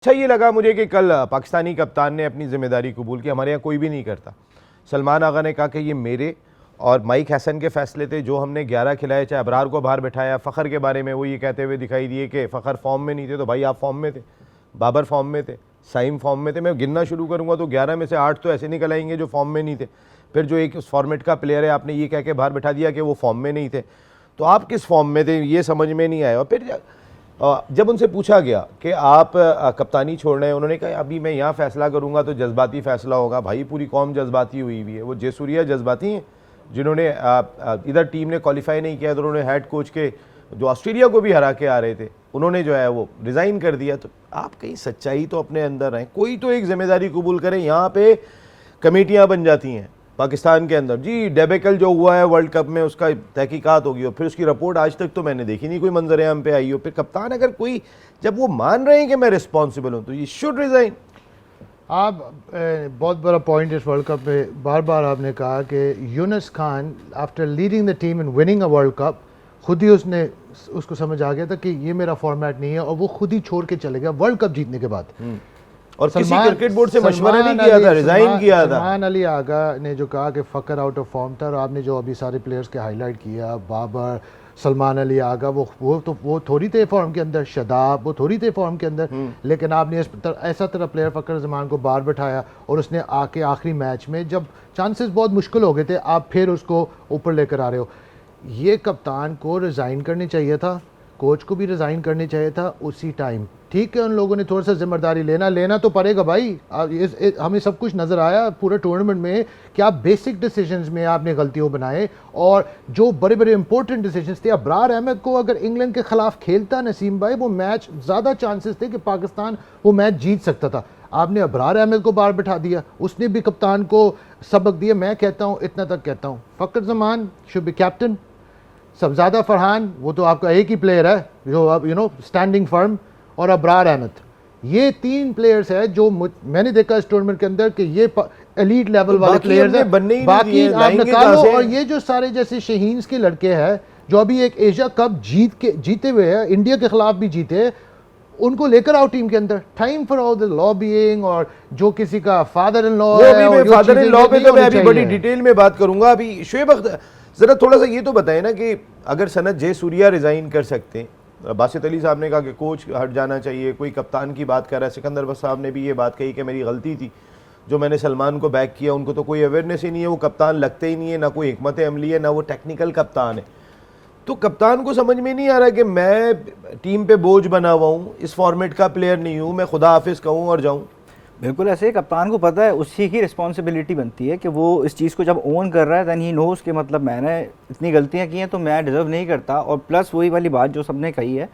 अच्छा ये लगा मुझे कि कल पाकिस्तानी कप्तान ने अपनी जिम्मेदारी कबूल की। हमारे यहाँ कोई भी नहीं करता। सलमान आगा ने कहा कि ये मेरे और माइक हसन के फैसले थे जो हमने 11 खिलाए, चाहे अबरार को बाहर बैठाया। फ़खर के बारे में वो ये कहते हुए दिखाई दिए कि फ़खर फॉर्म में नहीं थे, तो भाई आप फॉर्म में थे, बाबर फॉर्म में थे, साइम फॉर्म में थे। मैं गिनना शुरू करूँगा तो 11 में से 8 तो ऐसे निकल आएंगे जो फॉर्म में नहीं थे। फिर जो एक उस फॉर्मेट का प्लेयर है आपने ये कह के बाहर बैठा दिया कि वो फॉर्म में नहीं थे, तो आप किस फॉर्म में थे ये समझ में नहीं आया। और फिर जब उनसे पूछा गया कि आप कप्तानी छोड़ रहे हैं, उन्होंने कहा अभी मैं यहाँ फ़ैसला करूँगा तो जज्बाती फ़ैसला होगा। भाई पूरी कौम जज्बाती हुई हुई है। वो जयसूर्या जज्बाती हैं जिन्होंने इधर टीम ने क्वालिफाई नहीं किया तो उन्होंने हेड कोच के जो ऑस्ट्रेलिया को भी हरा के आ रहे थे उन्होंने जो है वो रिज़ाइन कर दिया। तो आप कहीं सच्चाई तो अपने अंदर रहें, कोई तो एक जिम्मेदारी कबूल करें। यहाँ पे कमेटियाँ बन जाती हैं पाकिस्तान के अंदर, जी डेबेकल जो हुआ है वर्ल्ड कप में उसका तहकीकात होगी और फिर उसकी रिपोर्ट आज तक तो मैंने देखी नहीं कोई मंजर आम पे आई हो। फिर कप्तान अगर कोई जब वो मान रहे हैं कि मैं रिस्पॉन्सिबल हूँ तो ये शुड रिजाइन। आप बहुत बड़ा पॉइंट इस वर्ल्ड कप में बार बार आपने कहा कि Yunus Khan after leading the team in winning a world cup खुद ही उसको समझ आ गया था कि ये मेरा फॉर्मेट नहीं है और वो खुद ही छोड़ के चले गया वर्ल्ड कप जीतने के बाद। और किसी क्रिकेट बोर्ड से मशवरा नहीं किया था, रिजाइन किया था। सलमान अली आगा ने जो कहा कि फ़खर आउट ऑफ फॉर्म था, और आपने जो अभी सारे प्लेयर्स के हाईलाइट किया, बाबर, सलमान अली आगा, वो थोड़ी थे फॉर्म के अंदर, शदाब वो थोड़ी थे फॉर्म के अंदर, लेकिन आपने ऐसा तरह प्लेयर फ़खर जमान को बाहर बैठाया और उसने आके आखिरी मैच में जब चांसेस बहुत मुश्किल हो गए थे आप फिर उसको ऊपर लेकर आ रहे हो। ये कप्तान को रिज़ाइन करनी चाहिए था, कोच को भी रिज़ाइन करनी चाहिए था उसी टाइम। ठीक है, उन लोगों ने थोड़ा सा जिम्मेदारी लेना तो पड़ेगा भाई। हमें सब कुछ नज़र आया पूरे टूर्नामेंट में कि आप बेसिक डिसीजंस में आपने गलतियों बनाए और जो बड़े बड़े इंपॉर्टेंट डिसीजंस थे। अबरार अहमद को अगर इंग्लैंड के खिलाफ खेलता नसीम भाई, वो मैच ज़्यादा चांसेस थे कि पाकिस्तान वो मैच जीत सकता था। आपने अबरार अहमद को बाहर बैठा दिया, उसने भी कप्तान को सबक दिया। मैं कहता हूँ, इतना तक कहता हूँ, Fakhar Zaman should be captain, Sahibzada Farhan वो तो आपका एक ही प्लेयर है जो अब स्टैंडिंग फर्म, और अबरार अहमद, ये 3 प्लेयर्स है जो मैंने देखा इस टूर्नामेंट के अंदर कि ये एलीट लेवल वाले प्लेयर्स हैं। बाकी आप निकालो, और ये जो सारे जैसे शहीन्स के लड़के हैं जो अभी एक एशिया कप जीते हुए हैं, इंडिया के खिलाफ भी जीते, उनको लेकर आओ टीम के अंदर। Time for all the lobbying, और जो किसी का फादर इन लॉ है, फादर इन लॉ पे तो मैं अभी बड़ी डिटेल में बात करूंगा। अभी शुएब अख्तर जरा थोड़ा सा ये तो बताएं ना कि अगर सनत जयसूर्या रिजाइन कर सकते हैं, बासित अली साहब ने कहा कि कोच हट जाना चाहिए, कोई कप्तान की बात कर रहा है, सिकंदर बस साहब ने भी ये बात कही कि मेरी गलती थी जो मैंने सलमान को बैक किया। उनको तो कोई अवेयरनेस ही नहीं है, वो कप्तान लगते ही नहीं है, ना कोई हिकमत अमली है, ना वो टेक्निकल कप्तान है। तो कप्तान को समझ में नहीं आ रहा कि मैं टीम पे बोझ बना हुआ हूँ, इस फॉर्मेट का प्लेयर नहीं हूँ, मैं खुदा हाफिज़ कहूँ और जाऊँ। बिल्कुल ऐसे ही कप्तान को पता है, उसी की रिस्पॉन्सिबिलिटी बनती है कि वो इस चीज़ को जब ओन कर रहा है दैन ही नोज़ कि मतलब मैंने इतनी गलतियां की हैं तो मैं डिज़र्व नहीं करता। और प्लस वही वाली बात जो सबने कही है,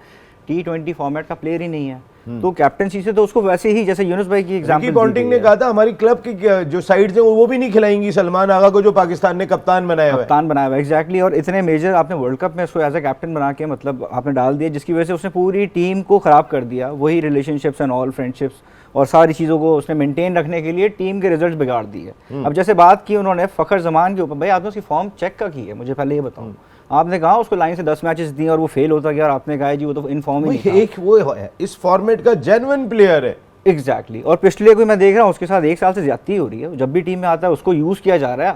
T20 फॉर्मेट का प्लेयर ही नहीं है, तो कैप्टनसी से तो उसको वैसे ही, जैसे यूनुस भाई की एग्जांपल पॉन्टिंग ने कहा था हमारी क्लब की जो साइड्स हैं वो भी नहीं खिलाएंगी सलमान आगा को जो पाकिस्तान ने कप्तान बनाया हुआ है। एग्जैक्टली। और इतने मेजर आपने वर्ल्ड कप में उसको एज ए कैप्टन बना के मतलब आपने डाल दिया, जिसकी वजह से उसने पूरी टीम को ख़राब कर दिया। वही रिलेशनशिप्स एंड ऑल फ्रेंडशिप्स और सारी चीज़ों को उसने मेंटेन रखने के लिए टीम के रिजल्ट बिगाड़ दिए। अब जैसे बात की उन्होंने फ़खर जमान के ऊपर, भाई आपने उसकी फॉर्म चेक का की है, मुझे पहले ये बताऊँ। आपने कहा उसको लाइन से 10 मैचेस दिए और वो फेल होता गया, और आपने कहा जी वो तो इनफॉर्म ही नहीं था। एक वो है इस फॉर्मेट का जेन्युइन प्लेयर है। एग्जैक्टली। और पिछले कोई मैं देख रहा हूँ उसके साथ 1 साल से ज्यादती हो रही है, जब भी टीम में आता है उसको यूज़ किया जा रहा है।